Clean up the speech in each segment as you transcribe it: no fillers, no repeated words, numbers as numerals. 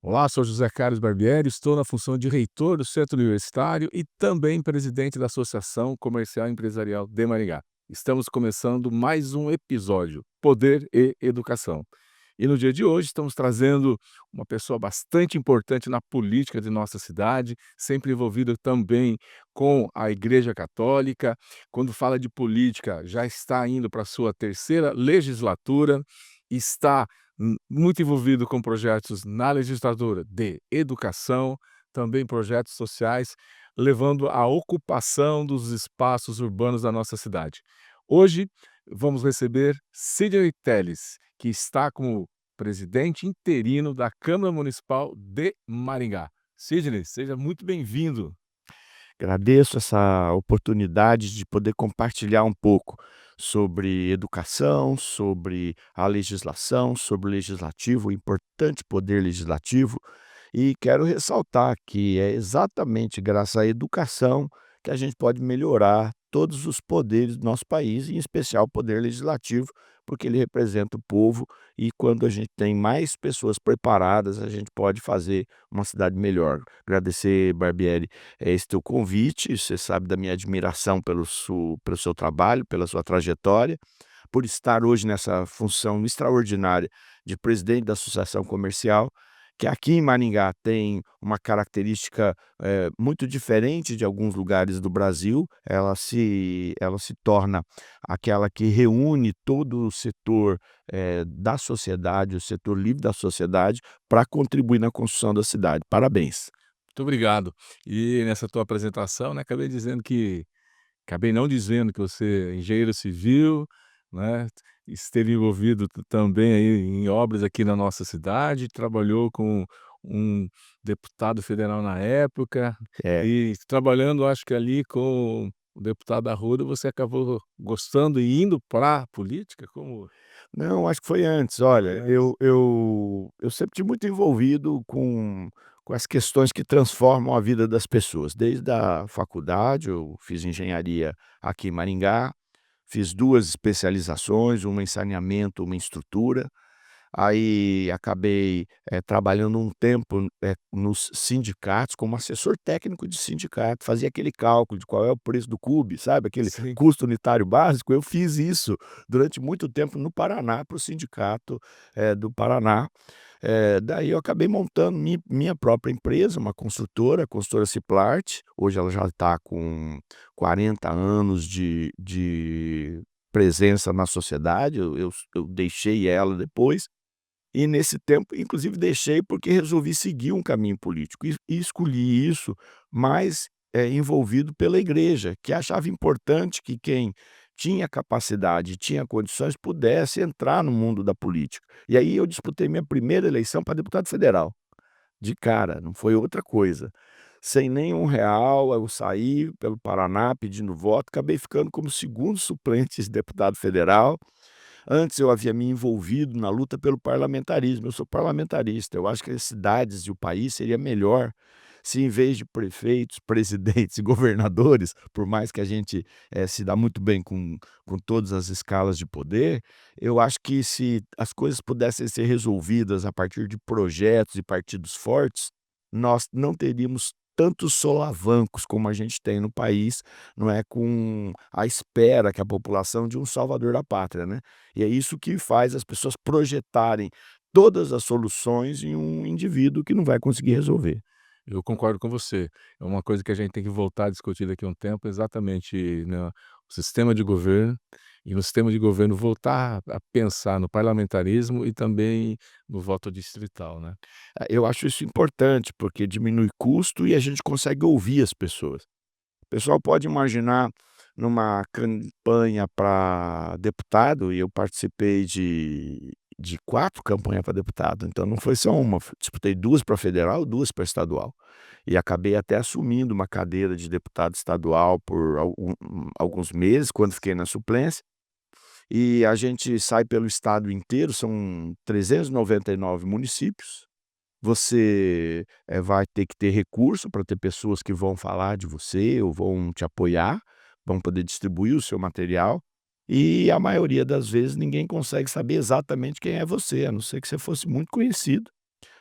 Olá, sou José Carlos Barbieri, estou na função de reitor do Centro Universitário e também presidente da Associação Comercial e Empresarial de Maringá. Estamos começando mais um episódio, Poder e Educação. E no dia de hoje estamos trazendo uma pessoa bastante importante na política de nossa cidade, sempre envolvida também com a Igreja Católica. Quando fala de política, já está indo para a sua terceira legislatura, está muito envolvido com projetos na legislatura de educação, também projetos sociais, levando à ocupação dos espaços urbanos da nossa cidade. Hoje vamos receber Sidney Telles, que está como presidente interino da Câmara Municipal de Maringá. Sidney, seja muito bem-vindo. Agradeço essa oportunidade de poder compartilhar um pouco sobre educação, sobre a legislação, sobre o legislativo, o importante poder legislativo, e quero ressaltar que é exatamente graças à educação que a gente pode melhorar todos os poderes do nosso país, em especial o poder legislativo, porque ele representa o povo e quando a gente tem mais pessoas preparadas, a gente pode fazer uma cidade melhor. Agradecer, Barbieri, esse teu convite. Você sabe da minha admiração pelo seu trabalho, pela sua trajetória, por estar hoje nessa função extraordinária de presidente da associação comercial, que aqui em Maringá tem uma característica, muito diferente de alguns lugares do Brasil. Ela se torna aquela que reúne todo o setor, da sociedade, o setor livre da sociedade, para contribuir na construção da cidade. Parabéns. Muito obrigado. E nessa tua apresentação, né, acabei não dizendo que você é engenheiro civil, né, esteve envolvido também aí em obras aqui na nossa cidade, trabalhou com um deputado federal na época, É. e trabalhando acho que ali com o deputado Arruda, você acabou gostando e indo pra política? Como Não, acho que foi antes. Olha, foi antes? eu sempre estive muito envolvido com as questões que transformam a vida das pessoas. Desde a faculdade, eu fiz engenharia aqui em Maringá, fiz 2 especializações, uma em saneamento, uma em estrutura. Aí acabei, trabalhando um tempo, nos sindicatos como assessor técnico de sindicato, fazia aquele cálculo de qual é o preço do cube, sabe, aquele Sim. custo unitário básico. Eu fiz isso durante muito tempo no Paraná, para o sindicato, do Paraná. Daí eu acabei montando minha própria empresa, uma construtora, a construtora Ciplart. Hoje ela já está com 40 anos de presença na sociedade. Eu deixei ela depois, e nesse tempo, inclusive, deixei porque resolvi seguir um caminho político e escolhi isso mais, envolvido pela igreja, que achava importante que quem tinha capacidade, tinha condições, pudesse entrar no mundo da política. E aí eu disputei minha primeira eleição para deputado federal, de cara, não foi outra coisa. Sem nenhum real, eu saí pelo Paraná pedindo voto, acabei ficando como segundo suplente de deputado federal. Antes eu havia me envolvido na luta pelo parlamentarismo. Eu sou parlamentarista. Eu acho que as cidades e o país seria melhor se, em vez de prefeitos, presidentes e governadores, por mais que a gente, se dá muito bem com todas as escalas de poder, eu acho que se as coisas pudessem ser resolvidas a partir de projetos e partidos fortes, nós não teríamos tantos solavancos como a gente tem no país, não é, com a espera que a população de um salvador da pátria, né. E é isso que faz as pessoas projetarem todas as soluções em um indivíduo que não vai conseguir resolver. Eu concordo com você. É uma coisa que a gente tem que voltar a discutir daqui a um tempo, exatamente, né, o sistema de governo, e no sistema de governo voltar a pensar no parlamentarismo e também no voto distrital, né. Eu acho isso importante, porque diminui custo e a gente consegue ouvir as pessoas. O pessoal pode imaginar numa campanha para deputado, e eu participei de 4 campanhas para deputado, então não foi só uma, disputei 2 para federal, 2 para estadual. E acabei até assumindo uma cadeira de deputado estadual por alguns meses, quando fiquei na suplência, e a gente sai pelo estado inteiro, são 399 municípios. Você, vai ter que ter recurso para ter pessoas que vão falar de você ou vão te apoiar, vão poder distribuir o seu material, e a maioria das vezes ninguém consegue saber exatamente quem é você, a não ser que você fosse muito conhecido.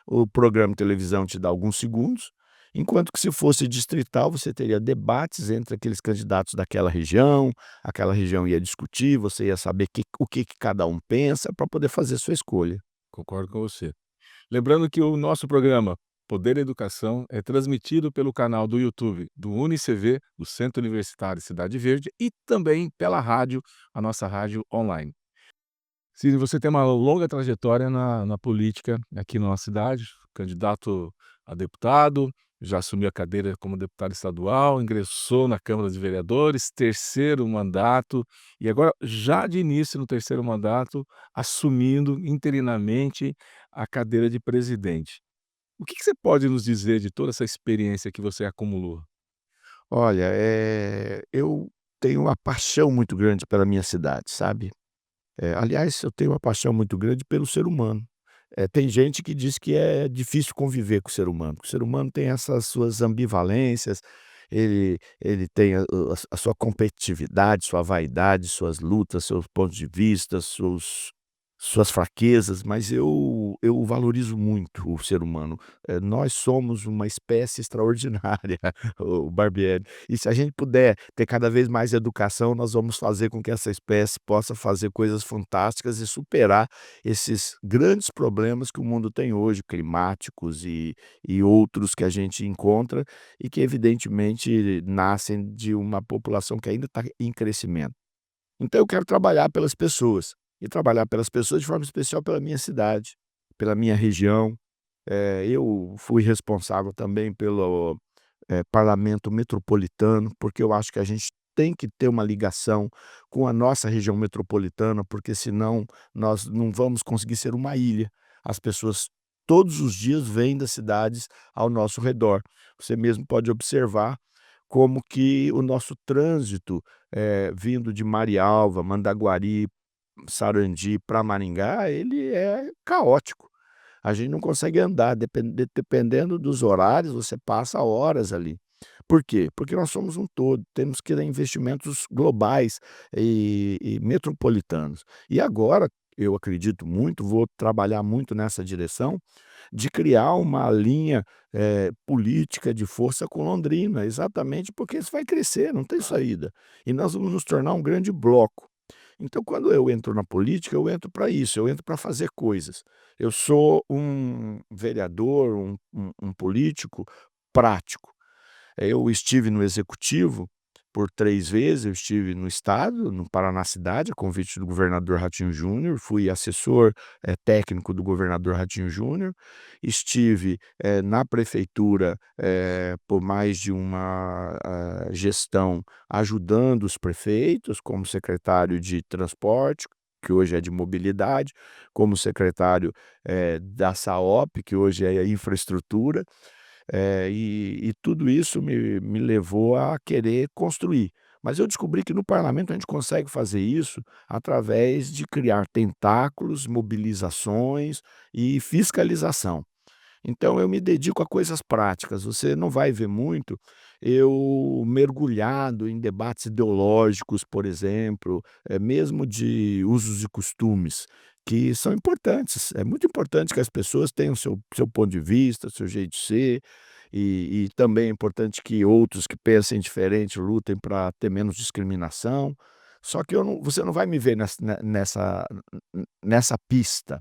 O programa de televisão te dá alguns segundos, enquanto que se fosse distrital, você teria debates entre aqueles candidatos daquela região, aquela região ia discutir, você ia saber o que que cada um pensa para poder fazer sua escolha. Concordo com você. Lembrando que o nosso programa Poder e Educação é transmitido pelo canal do YouTube do UniCV, do Centro Universitário Cidade Verde, e também pela rádio, a nossa rádio online. Se você tem uma longa trajetória na política aqui na nossa cidade, candidato a deputado, já assumiu a cadeira como deputado estadual, ingressou na Câmara de Vereadores, terceiro mandato, e agora, já de início no terceiro mandato, assumindo interinamente a cadeira de presidente. O que você pode nos dizer de toda essa experiência que você acumulou? Olha, eu tenho uma paixão muito grande pela minha cidade, sabe. Aliás, eu tenho uma paixão muito grande pelo ser humano. Tem gente que diz que é difícil conviver com o ser humano, que o ser humano tem essas suas ambivalências, ele tem a sua competitividade, sua vaidade, suas lutas, seus pontos de vista, suas fraquezas, mas eu valorizo muito o ser humano. Nós somos uma espécie extraordinária, o Barbieri, e se a gente puder ter cada vez mais educação, nós vamos fazer com que essa espécie possa fazer coisas fantásticas e superar esses grandes problemas que o mundo tem hoje, climáticos e outros que a gente encontra e que evidentemente nascem de uma população que ainda está em crescimento. Então eu quero trabalhar pelas pessoas, e trabalhar pelas pessoas de forma especial pela minha cidade, pela minha região. Eu fui responsável também pelo, parlamento metropolitano, porque eu acho que a gente tem que ter uma ligação com a nossa região metropolitana, porque senão nós não vamos conseguir ser uma ilha. As pessoas todos os dias vêm das cidades ao nosso redor. Você mesmo pode observar como que o nosso trânsito, vindo de Marialva, Mandaguari, Sarandi para Maringá, ele é caótico. A gente não consegue andar, dependendo dos horários, você passa horas ali. Por quê? Porque nós somos um todo, temos que ter investimentos globais e metropolitanos. E agora, eu acredito muito, vou trabalhar muito nessa direção, de criar uma linha, política de força com Londrina, exatamente porque isso vai crescer, não tem saída. E nós vamos nos tornar um grande bloco. Então, quando eu entro na política, eu entro para isso, eu entro para fazer coisas. Eu sou um vereador, um político prático. Eu estive no executivo por 3 vezes, eu estive no estado, no Paraná cidade, a convite do governador Ratinho Júnior, fui assessor, técnico do governador Ratinho Júnior, estive, na prefeitura, por mais de uma, gestão ajudando os prefeitos, como secretário de transporte, que hoje é de mobilidade, como secretário, da SAOP, que hoje é infraestrutura. E tudo isso me levou a querer construir. Mas eu descobri que no parlamento a gente consegue fazer isso através de criar tentáculos, mobilizações e fiscalização. Então eu me dedico a coisas práticas, você não vai ver muito eu mergulhado em debates ideológicos, por exemplo, mesmo de usos e costumes, que são importantes. É muito importante que as pessoas tenham seu ponto de vista, seu jeito de ser, e também é importante que outros que pensem diferente lutem para ter menos discriminação. Só que eu não você não vai me ver nessa pista.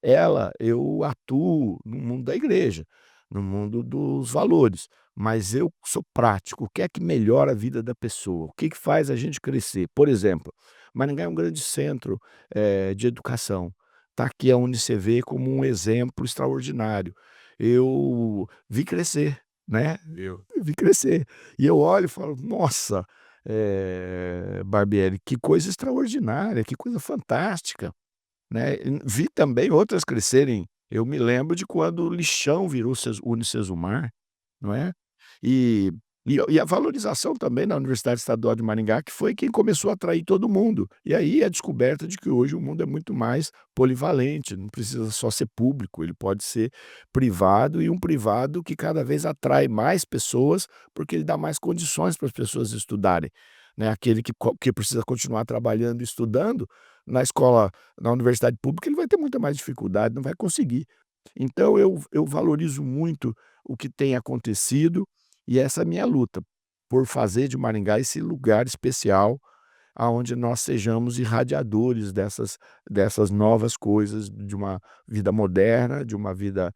Eu atuo no mundo da igreja, no mundo dos valores, mas eu sou prático. O que é que melhora a vida da pessoa? O que que faz a gente crescer? Por exemplo, Maringá é um grande centro, de educação. Está aqui a UniCV como um exemplo extraordinário. Eu vi crescer, né, Eu. eu vi crescer. E eu olho e falo: "Nossa, Barbieri, que coisa extraordinária, que coisa fantástica". Né, e vi também outras crescerem. Eu me lembro de quando o Lixão virou Unicesumar, não é? E e a valorização também na Universidade Estadual de Maringá, que foi quem começou a atrair todo mundo. E aí a descoberta de que hoje o mundo é muito mais polivalente, não precisa só ser público, ele pode ser privado e um privado que cada vez atrai mais pessoas, porque ele dá mais condições para as pessoas estudarem. né, aquele que precisa continuar trabalhando e estudando, na escola na universidade pública ele vai ter muita mais dificuldade, não vai conseguir. Então eu valorizo muito o que tem acontecido e essa é a minha luta, por fazer de Maringá esse lugar especial aonde nós sejamos irradiadores dessas novas coisas, de uma vida moderna, de uma vida,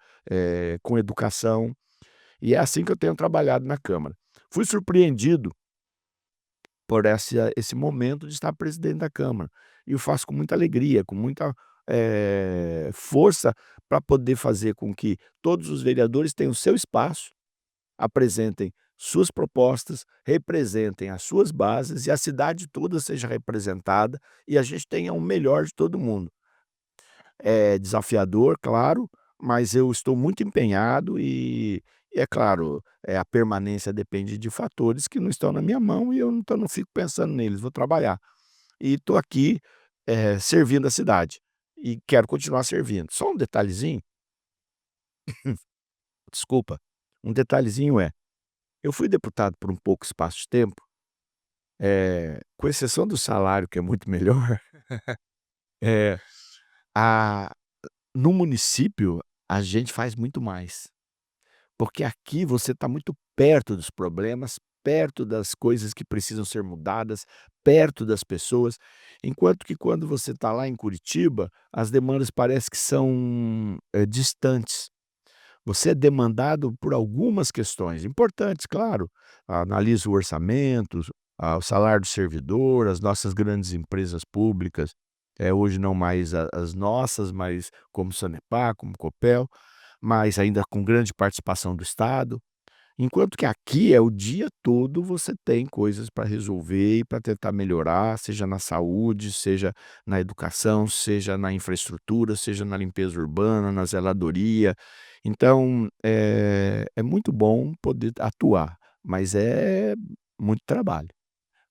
com educação, e é assim que eu tenho trabalhado na Câmara. Fui surpreendido por esse momento de estar presidente da Câmara, e eu faço com muita alegria, com muita, força para poder fazer com que todos os vereadores tenham o seu espaço, apresentem suas propostas, representem as suas bases e a cidade toda seja representada e a gente tenha o melhor de todo mundo. É desafiador, claro, mas eu estou muito empenhado e é claro, a permanência depende de fatores que não estão na minha mão e eu então não fico pensando neles, vou trabalhar. E estou aqui, servindo a cidade e quero continuar servindo. Só um detalhezinho, desculpa, um detalhezinho eu fui deputado por um pouco espaço de tempo, com exceção do salário que é muito melhor, eh, a no município a gente faz muito mais, porque aqui você está muito perto dos problemas, perto das coisas que precisam ser mudadas, perto das pessoas, enquanto que quando você está lá em Curitiba, as demandas parece que são, distantes. Você é demandado por algumas questões importantes, claro, analisa o orçamento, o salário do servidor, as nossas grandes empresas públicas, hoje não mais as nossas, mas como Sanepar, como Copel, mas ainda com grande participação do Estado. Enquanto que aqui é o dia todo você tem coisas para resolver e para tentar melhorar, seja na saúde, seja na educação, seja na infraestrutura, seja na limpeza urbana, na zeladoria. Então, é muito bom poder atuar, mas é muito trabalho.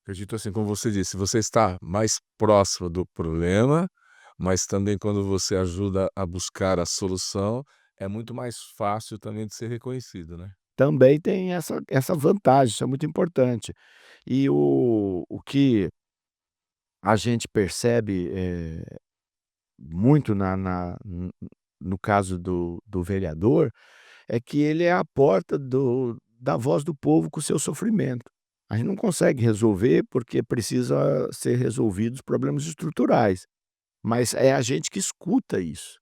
Acredito assim, como você disse, você está mais próximo do problema, mas também quando você ajuda a buscar a solução, é muito mais fácil também de ser reconhecido, né. Também tem essa vantagem, isso é muito importante. E o que a gente percebe, muito no caso do vereador, é que ele é a porta da voz do povo com o seu sofrimento. A gente não consegue resolver, porque precisa ser resolvidos problemas estruturais, mas é a gente que escuta isso.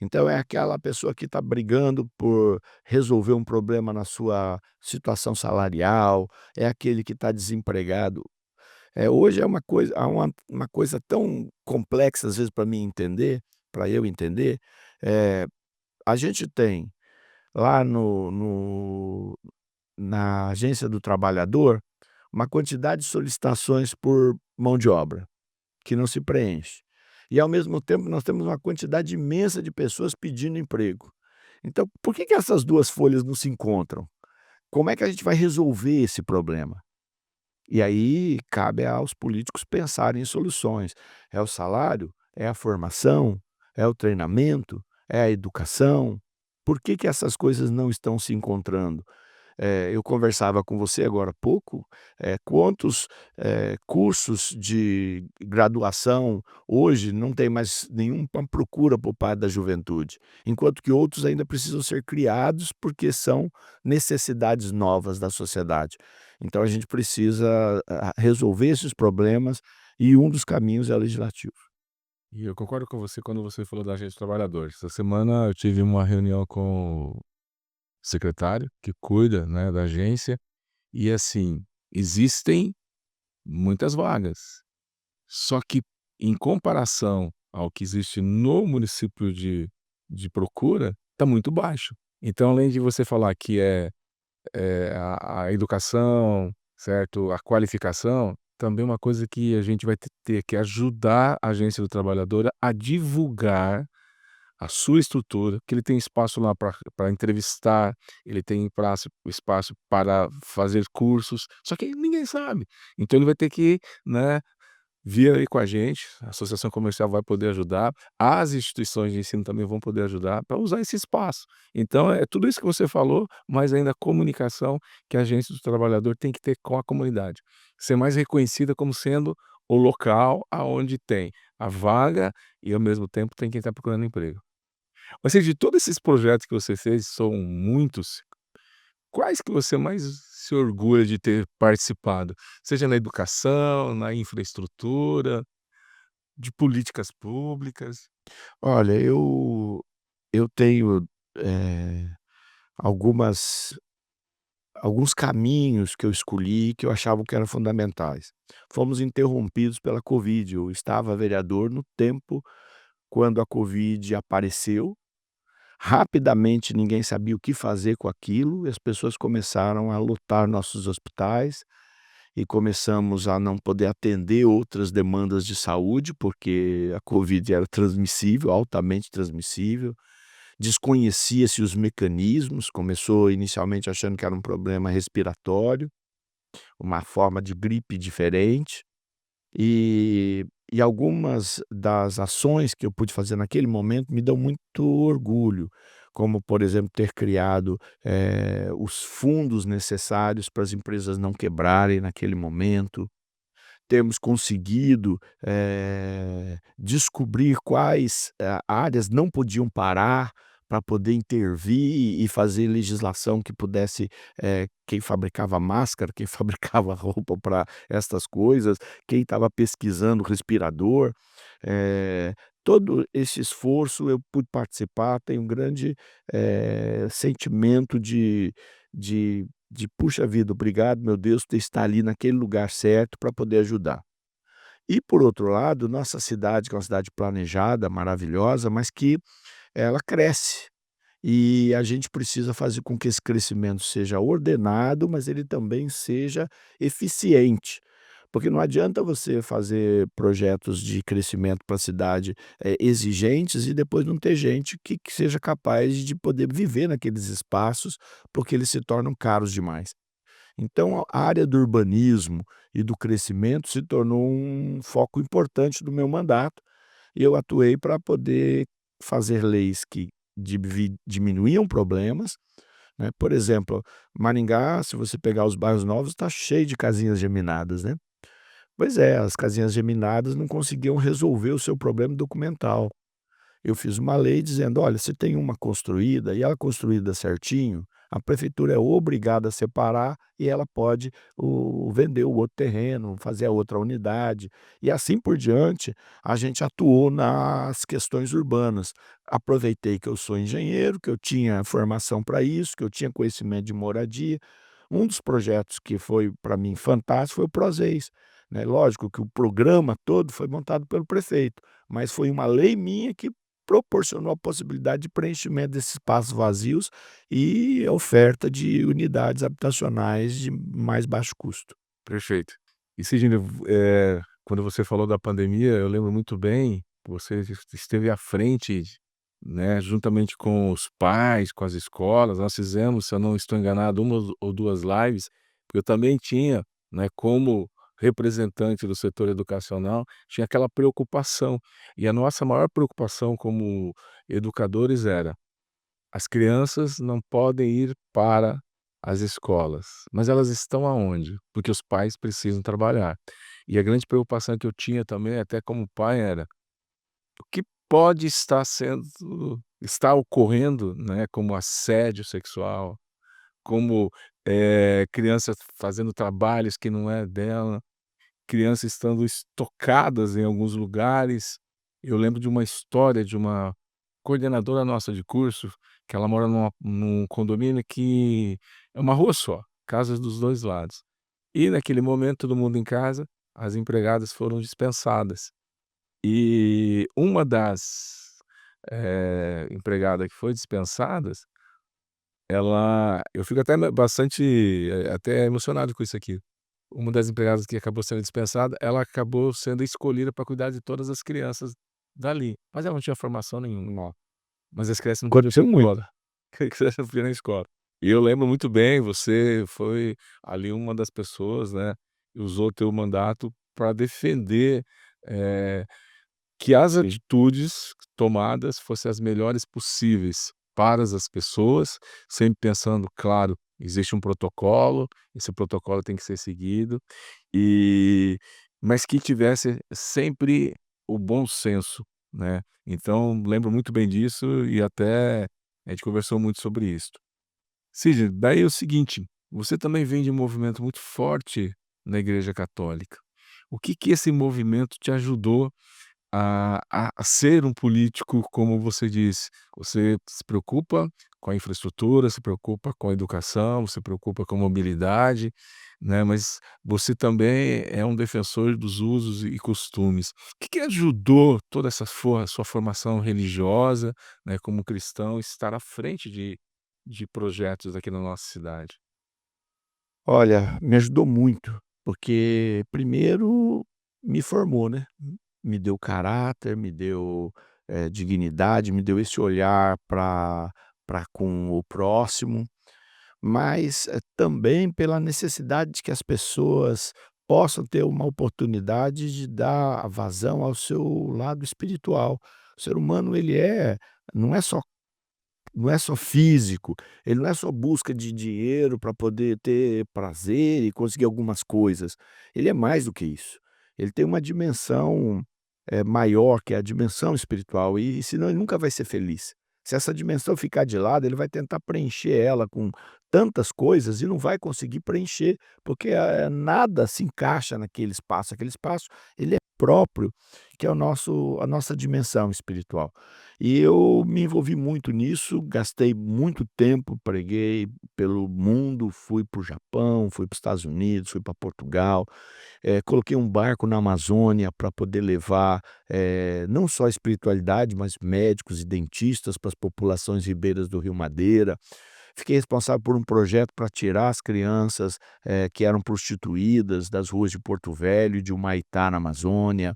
Então é aquela pessoa que está brigando por resolver um problema na sua situação salarial, é aquele que está desempregado. Hoje é uma coisa há uma coisa tão complexa, às vezes, para mim entender, para eu entender, eh, a gente tem lá na agência do trabalhador, uma quantidade de solicitações por mão de obra, que não se preenche. E ao mesmo tempo nós temos uma quantidade imensa de pessoas pedindo emprego. Então, por que essas 2 folhas não se encontram? Como é que a gente vai resolver esse problema? E aí cabe aos políticos pensarem em soluções. É o salário? É a formação? É o treinamento? É a educação? Por que essas coisas não estão se encontrando? Eu conversava com você agora há pouco, quantos, cursos de graduação hoje não tem mais nenhuma procura por parte da juventude, enquanto que outros ainda precisam ser criados, porque são necessidades novas da sociedade. Então a gente precisa resolver esses problemas e um dos caminhos é o legislativo. E eu concordo com você quando você falou da Agência de Trabalhadores. Essa semana eu tive uma reunião com o secretário que cuida, né, da agência, e assim, existem muitas vagas, só que em comparação ao que existe no município de procura, está muito baixo. Então além de você falar que a educação, certo, a qualificação, também uma coisa que a gente vai ter que ajudar a Agência do Trabalhador a divulgar a sua estrutura, que ele tem espaço lá para entrevistar, ele tem espaço para fazer cursos, só que ninguém sabe. Então ele vai ter que, né, vir aí com a gente, a associação comercial vai poder ajudar, as instituições de ensino também vão poder ajudar para usar esse espaço. Então é tudo isso que você falou, mas ainda a comunicação que a Agência do Trabalhador tem que ter com a comunidade. ser mais reconhecida como sendo o local aonde tem a vaga e, ao mesmo tempo, tem quem está procurando emprego. Mas assim, de todos esses projetos que você fez, são muitos, quais que você mais se orgulha de ter participado? Seja na educação, na infraestrutura, de políticas públicas? Olha, eu tenho, eh, algumas alguns caminhos que eu escolhi que eu achava que eram fundamentais. Fomos interrompidos pela covid, eu estava vereador no tempo quando a covid apareceu, rapidamente ninguém sabia o que fazer com aquilo e as pessoas começaram a lotar nossos hospitais e começamos a não poder atender outras demandas de saúde, porque a covid era transmissível, altamente transmissível. Desconhecia-se os mecanismos, começou inicialmente achando que era um problema respiratório, uma forma de gripe diferente, e algumas das ações que eu pude fazer naquele momento me dão muito orgulho, como, por exemplo, ter criado, os fundos necessários para as empresas não quebrarem naquele momento, termos conseguido, descobrir quais, áreas não podiam parar para poder intervir e fazer legislação que pudesse, quem fabricava máscara, quem fabricava roupa para estas coisas, quem estava pesquisando respirador, todo esse esforço eu pude participar, tenho um grande, sentimento de "puxa vida, obrigado meu Deus por estar ali naquele lugar certo para poder ajudar". E por outro lado, nossa cidade, que é uma cidade planejada, maravilhosa, mas que ela cresce, e a gente precisa fazer com que esse crescimento seja ordenado, mas ele também seja eficiente. Porque não adianta você fazer projetos de crescimento para a cidade, exigentes e depois não ter gente que seja capaz de poder viver naqueles espaços, porque eles se tornam caros demais. Então a área do urbanismo e do crescimento se tornou um foco importante do meu mandato, e eu atuei para poder fazer leis que diminuíam problemas, né. Por exemplo, Maringá, se você pegar os bairros novos, está cheio de casinhas geminadas, né. Pois é, as casinhas geminadas não conseguiam resolver o seu problema documental. Eu fiz uma lei dizendo: "Olha, se tem uma construída e ela construída certinho, a prefeitura é obrigada a separar e ela pode vender o outro terreno, fazer a outra unidade", e assim por diante. A gente atuou nas questões urbanas. Aproveitei que eu sou engenheiro, que eu tinha formação para isso, que eu tinha conhecimento de moradia. Um dos projetos que foi para mim fantástico foi o Prozeis, né. Lógico que o programa todo foi montado pelo prefeito, mas foi uma lei minha que proporcionou a possibilidade de preenchimento desses espaços vazios e oferta de unidades habitacionais de mais baixo custo. Perfeito. E Sidney, quando você falou da pandemia, eu lembro muito bem, você esteve à frente, né, juntamente com os pais, com as escolas, nós fizemos, se eu não estou enganado, uma ou 2 lives, porque eu também tinha, né, como representante do setor educacional, tinha aquela preocupação. E a nossa maior preocupação como educadores era: as crianças não podem ir para as escolas, mas elas estão aonde? Porque os pais precisam trabalhar. E a grande preocupação que eu tinha também, até como pai, era: o que pode estar ocorrendo, né, como assédio sexual, como, criança fazendo trabalhos que não é dela, crianças estando estocadas em alguns lugares. Eu lembro de uma história de uma coordenadora nossa de curso, que ela mora num condomínio que é uma rua só, casas dos 2 lados. E naquele momento, todo mundo em casa, as empregadas foram dispensadas. E uma das, empregada que foi dispensadas, eu fico até bastante, até emocionado com isso aqui. Uma das empregadas que acabou sendo dispensada, ela acabou sendo escolhida para cuidar de todas as crianças dali, mas ela não tinha formação nenhuma, mas as crianças não podiam ir Aconteceu pra muito. escola, as crianças não podiam ir na escola. E eu lembro muito bem, você foi ali uma das pessoas, né, que usou o teu mandato para defender, eh, que as atitudes tomadas fossem as melhores possíveis para as pessoas, sempre pensando, claro, existe um protocolo, esse protocolo tem que ser seguido, e mas que tivesse sempre o bom senso, né. Então lembro muito bem disso e até a gente conversou muito sobre isso. Cid, daí é o seguinte, você também vem de um movimento muito forte na Igreja Católica. O que que esse movimento te ajudou a ser um político, como você disse? Você se preocupa com a infraestrutura, se preocupa com a educação, se preocupa com a mobilidade, né, mas você também é um defensor dos usos e costumes. O que que ajudou toda essa sua formação religiosa, né, como cristão, estar à frente de projetos aqui na nossa cidade? Olha, me ajudou muito, porque primeiro me formou, né, me deu caráter, me deu, dignidade, me deu esse olhar para com o próximo, mas, também pela necessidade de que as pessoas possam ter uma oportunidade de dar vazão ao seu lado espiritual. O ser humano ele não é só não é só físico, ele não é só busca de dinheiro para poder ter prazer e conseguir algumas coisas, ele é mais do que isso. Ele tem uma dimensão, maior, que é a dimensão espiritual, e senão ele nunca vai ser feliz. Se essa dimensão ficar de lado, ele vai tentar preencher ela com tantas coisas e não vai conseguir preencher, porque, nada se encaixa naquele espaço, aquele espaço ele é próprio, que é o nosso a nossa dimensão espiritual. E eu me envolvi muito nisso, gastei muito tempo, preguei pelo mundo, fui para o Japão, fui para os Estados Unidos, fui para Portugal, coloquei um barco na Amazônia para poder levar, não só a espiritualidade, mas médicos e dentistas para as populações ribeiras do Rio Madeira. Fiquei responsável por um projeto para tirar as crianças, que eram prostituídas das ruas de Porto Velho e de Humaitá, na Amazônia,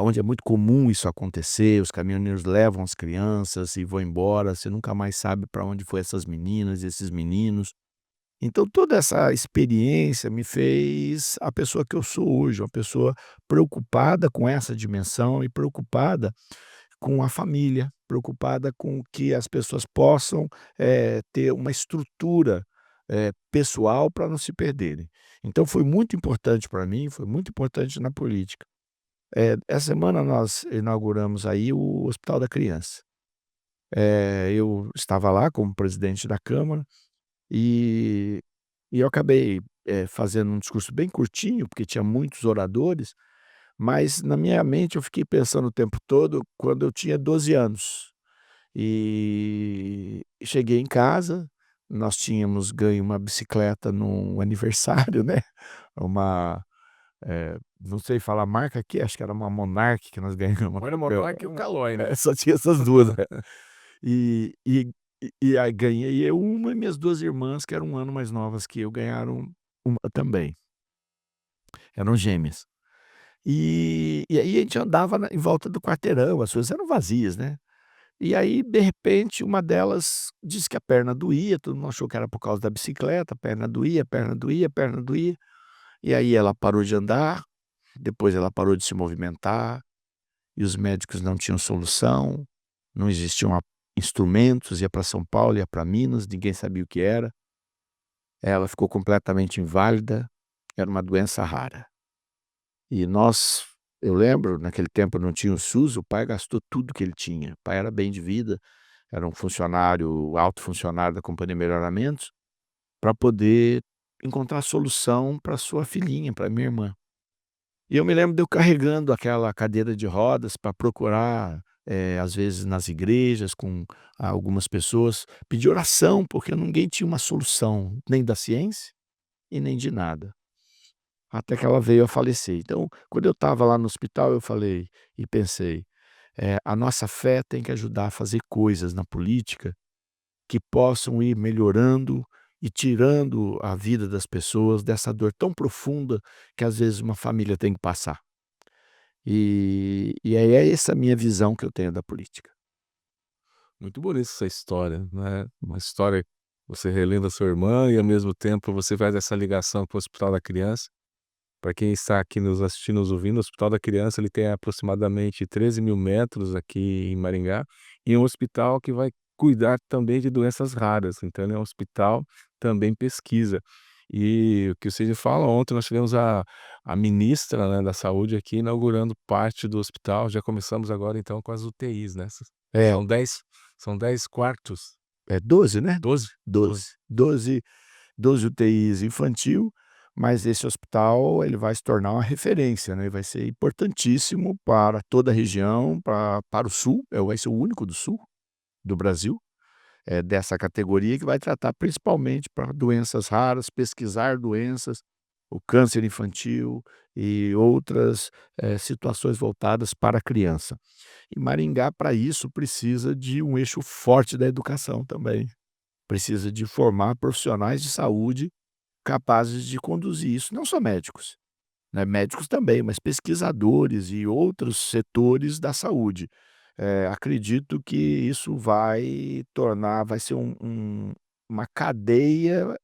onde é muito comum isso acontecer, os caminhoneiros levam as crianças e vão embora, você nunca mais sabe para onde foi essas meninas, esses meninos. Então toda essa experiência me fez a pessoa que eu sou hoje, uma pessoa preocupada com essa dimensão e preocupada com a família, preocupada com que as pessoas possam, ter uma estrutura, pessoal para não se perderem. Então foi muito importante para mim, foi muito importante na política. Essa semana nós inauguramos aí o Hospital da Criança. Eu estava lá como presidente da câmara e eu acabei, fazendo um discurso bem curtinho, porque tinha muitos oradores, mas na minha mente eu fiquei pensando o tempo todo quando eu tinha 12 anos. E cheguei em casa, nós tínhamos ganho uma bicicleta num aniversário, né, uma, não sei falar a marca aqui, acho que era uma Monark que nós ganhamos. Ou era Monark ou Calói, né? Só tinha essas 2, né. E e e aí ganhei eu uma e minhas 2 irmãs, que eram 1 ano mais novas que eu, ganharam uma também, eram gêmeas. E aí a gente andava em volta do quarteirão, as ruas eram vazias, né. E aí, de repente, uma delas disse que a perna doía, todo mundo achou que era por causa da bicicleta, a perna doía, a perna doía, a perna doía. E aí ela parou de andar, depois ela parou de se movimentar, e os médicos não tinham solução, não existiam instrumentos, ia para São Paulo, ia para Minas, ninguém sabia o que era. Ela ficou completamente inválida, era uma doença rara. E nós eu lembro, naquele tempo não tinha o SUS, o pai gastou tudo que ele tinha. O pai era bem de vida, era um funcionário, alto funcionário da Companhia Melhoramentos, para poder encontrar solução para sua filhinha, para minha irmã. E eu me lembro de eu carregando aquela cadeira de rodas para procurar, às vezes nas igrejas com algumas pessoas, pedir oração, porque ninguém tinha uma solução, nem da ciência e nem de nada. Até que ela veio a falecer. Então, quando eu estava lá no hospital, eu falei e pensei, a nossa fé tem que ajudar a fazer coisas na política que possam ir melhorando e tirando a vida das pessoas dessa dor tão profunda que às vezes uma família tem que passar. E aí é essa minha visão que eu tenho da política. Muito bonita essa história, né, uma história que você relembra sua irmã e ao mesmo tempo você faz essa ligação com o Hospital da Criança. Para quem está aqui nos assistindo, nos ouvindo, o Hospital da Criança ele tem aproximadamente 13.000 metros aqui em Maringá, e é um hospital que vai cuidar também de doenças raras, então ele é um hospital também pesquisa. E o que você fala, ontem nós tivemos a ministra, né, da saúde aqui inaugurando parte do hospital, já começamos agora então com as UTIs, né, É, são 10 quartos, é 12, né? 12? 12. 12 UTIs infantil, mas esse hospital ele vai se tornar uma referência, né, vai ser importantíssimo para toda a região, para o sul, vai ser o único do sul do Brasil, dessa categoria que vai tratar principalmente para doenças raras, pesquisar doenças, o câncer infantil e outras, situações voltadas para a criança. E Maringá, para isso, precisa de um eixo forte da educação também. Precisa de formar profissionais de saúde capazes de conduzir isso, não só médicos, né, médicos também, mas pesquisadores e outros setores da saúde. Acredito que isso vai ser uma cadeia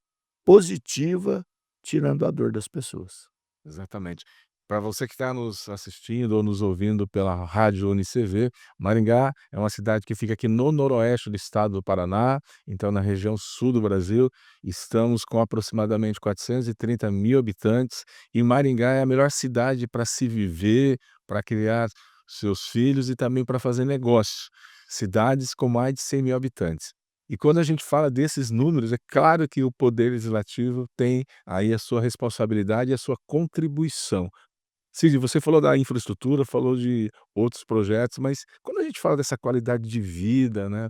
positiva, tirando a dor das pessoas. Exatamente. Para você que está nos assistindo ou nos ouvindo pela rádio UniCV, Maringá é uma cidade que fica aqui no noroeste do estado do Paraná, então na região sul do Brasil. Estamos com aproximadamente 430.000 habitantes e Maringá é a melhor cidade para se viver, para criar seus filhos e também para fazer negócio. Cidades com mais de 100.000 habitantes. E quando a gente fala desses números, é claro que o poder legislativo tem aí a sua responsabilidade e a sua contribuição. Cid, você falou da infraestrutura, falou de outros projetos, mas quando a gente fala dessa qualidade de vida, né,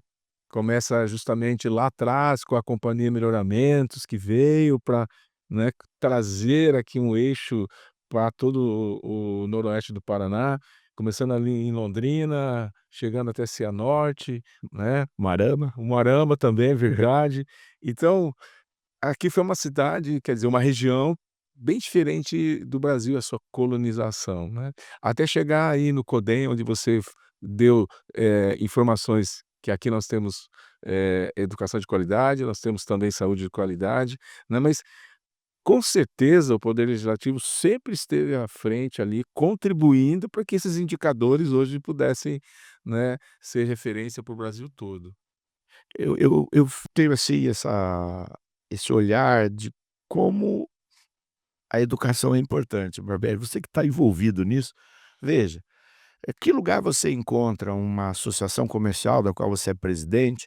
começa justamente lá atrás com a Companhia Melhoramentos, que veio para, né, trazer aqui um eixo para todo o noroeste do Paraná, começando ali em Londrina, chegando até Cianorte, né, Marama. Umuarama também, é verdade. Então aqui foi uma cidade, quer dizer, uma região bem diferente do Brasil, a sua colonização, né. Até chegar aí no CODEM, onde você deu, informações que aqui nós temos, educação de qualidade, nós temos também saúde de qualidade, né, mas com certeza o poder legislativo sempre esteve à frente ali, contribuindo para que esses indicadores hoje pudessem, né, ser referência para o Brasil todo. Eu tenho, assim, esse olhar de como a educação é importante, Barbieri. Você que está envolvido nisso, veja, que lugar você encontra uma associação comercial da qual você é presidente,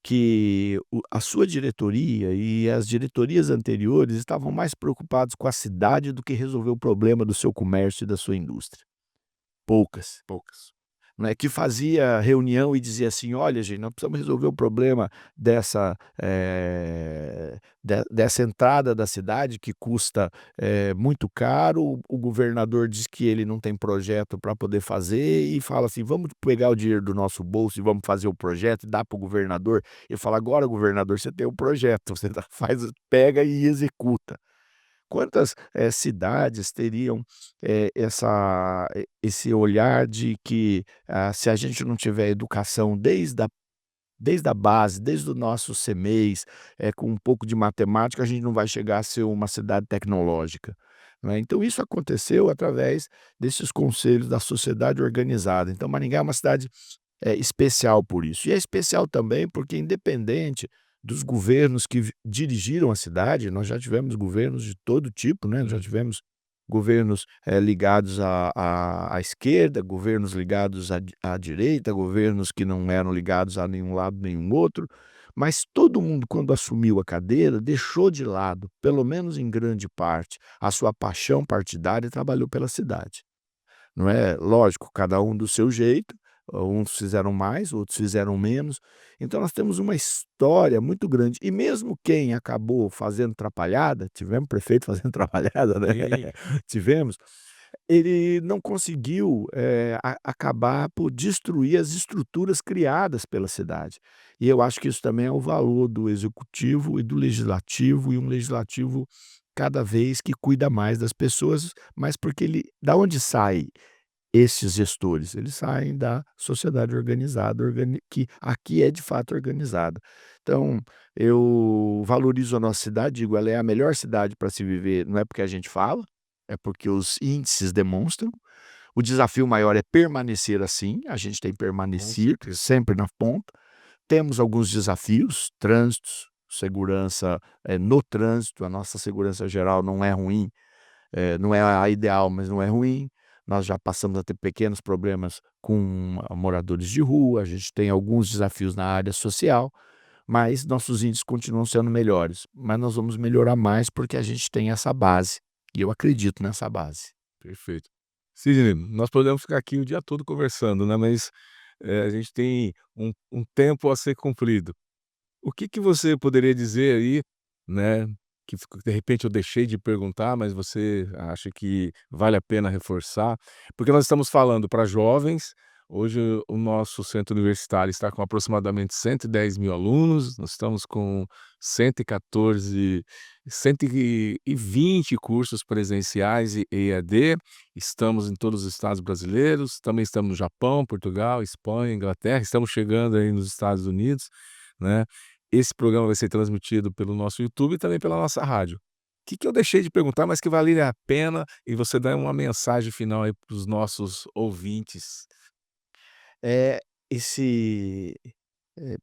que a sua diretoria e as diretorias anteriores estavam mais preocupados com a cidade do que resolver o problema do seu comércio e da sua indústria? Poucas. Poucas. Né, que fazia reunião e dizia assim: "Olha, gente, nós precisamos resolver o problema dessa entrada da cidade que custa, muito caro, o governador diz que ele não tem projeto para poder fazer e fala assim: "Vamos pegar o dinheiro do nosso bolso e vamos fazer o projeto", e dá para o governador, e fala: "Agora, governador, você tem o projeto, você pega e executa". Quantas, cidades teriam, esse olhar de que, se a gente não tiver educação desde a base, desde o nosso CMEs, com um pouco de matemática, a gente não vai chegar a ser uma cidade tecnológica, né. Então isso aconteceu através desses conselhos da sociedade organizada. Então Maringá é uma cidade especial por isso. E é especial também porque independente dos governos que dirigiram a cidade, nós já tivemos governos de todo tipo, né, já Hum. tivemos governos, ligados à esquerda, governos ligados à direita, governos que não eram ligados a nenhum lado, nenhum outro, mas todo mundo quando assumiu a cadeira deixou de lado, pelo menos em grande parte, a sua paixão partidária e trabalhou pela cidade. Não é? Lógico, cada um do seu jeito, uns fizeram mais, outros fizeram menos. Então nós temos uma história muito grande e mesmo quem acabou fazendo trapalhada, tivemos prefeito fazendo trapalhada, né, Sim. tivemos, ele não conseguiu, acabar por destruir as estruturas criadas pela cidade. E eu acho que isso também é o valor do executivo e do legislativo, e um legislativo cada vez que cuida mais das pessoas, mas porque ele da onde sai esses gestores? Eles saem da sociedade organizada, que aqui é de fato organizada. Então, eu valorizo a nossa cidade, digo, ela é a melhor cidade para se viver, não é porque a gente fala, é porque os índices demonstram. O desafio maior é permanecer assim, a gente tem que Com permanecer certeza. sempre na ponta, Temos alguns desafios, trânsitos, segurança, no trânsito, a nossa segurança geral não é ruim, não é a ideal, mas não é ruim. Nós já passamos a ter pequenos problemas com moradores de rua, a gente tem alguns desafios na área social, mas nossos índices continuam sendo melhores. Mas nós vamos melhorar mais, porque a gente tem essa base, e eu acredito nessa base. Perfeito. Sidney, nós podemos ficar aqui o dia todo conversando, né, mas, a gente tem um tempo a ser cumprido. O que que você poderia dizer aí, né, que de repente eu deixei de perguntar, mas você acha que vale a pena reforçar? Porque nós estamos falando para jovens, hoje o nosso centro universitário está com aproximadamente 110.000 alunos, nós estamos com 114, 120 cursos presenciais e EAD, estamos em todos os estados brasileiros, também estamos no Japão, Portugal, Espanha, Inglaterra, estamos chegando aí nos Estados Unidos, né. Esse programa vai ser transmitido pelo nosso YouTube e também pela nossa rádio. O que que eu deixei de perguntar, mas que valeria a pena e você dá uma mensagem final aí para os nossos ouvintes? É esse eh,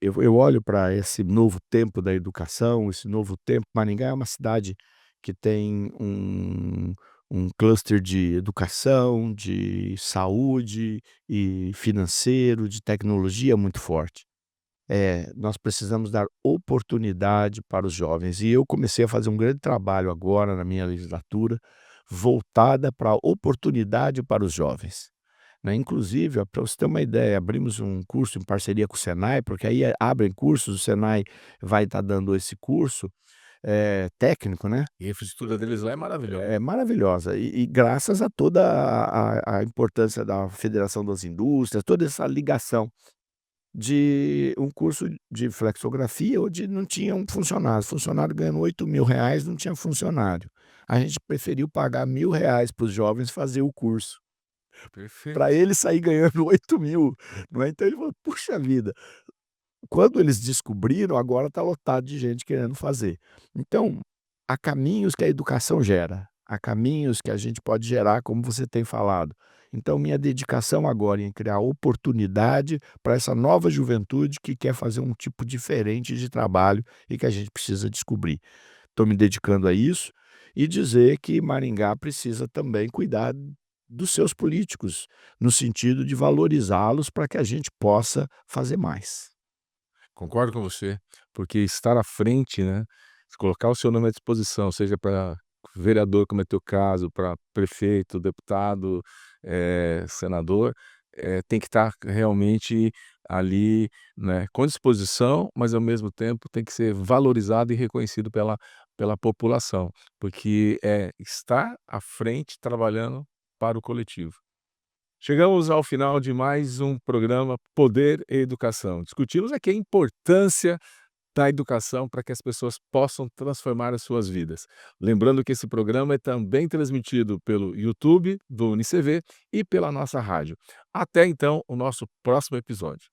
eu olho para esse novo tempo da educação, esse novo tempo. Maringá é uma cidade que tem um cluster de educação, de saúde e financeiro, de tecnologia muito forte. Nós precisamos dar oportunidade para os jovens, e eu comecei a fazer um grande trabalho agora na minha legislatura, voltada para a oportunidade para os jovens, né. Inclusive, para você ter uma ideia, abrimos um curso em parceria com o Senai, porque aí abrem cursos, o Senai vai estar dando esse curso, técnico, né, E a infraestrutura deles lá é maravilhosa. é maravilhosa, e graças a toda a importância da Federação das Indústrias, toda essa ligação de um curso de flexografia, onde não tinha um funcionário. Funcionário ganhando R$ 8.000, não tinha funcionário. A gente preferiu pagar R$ 1.000 para os jovens fazer o curso, para Perfeito. ele sair ganhando 8.000, não é. Então ele falou: "Puxa vida", quando eles descobriram, agora está lotado de gente querendo fazer. Então, há caminhos que a educação gera, há caminhos que a gente pode gerar, como você tem falado. Então, minha dedicação agora é em criar oportunidade para essa nova juventude que quer fazer um tipo diferente de trabalho e que a gente precisa descobrir. Estou me dedicando a isso, e dizer que Maringá precisa também cuidar dos seus políticos, no sentido de valorizá-los para que a gente possa fazer mais. Concordo com você, porque estar à frente, né, se colocar o seu nome à disposição, seja para vereador, como é teu caso, para prefeito, deputado, senador, tem que estar realmente ali, né, com disposição, mas ao mesmo tempo tem que ser valorizado e reconhecido pela população, porque é estar à frente trabalhando para o coletivo. Chegamos ao final de mais um programa Poder e Educação. Discutimos aqui a importância da educação para que as pessoas possam transformar as suas vidas. Lembrando que esse programa é também transmitido pelo YouTube do UniCV e pela nossa rádio. Até então, o nosso próximo episódio.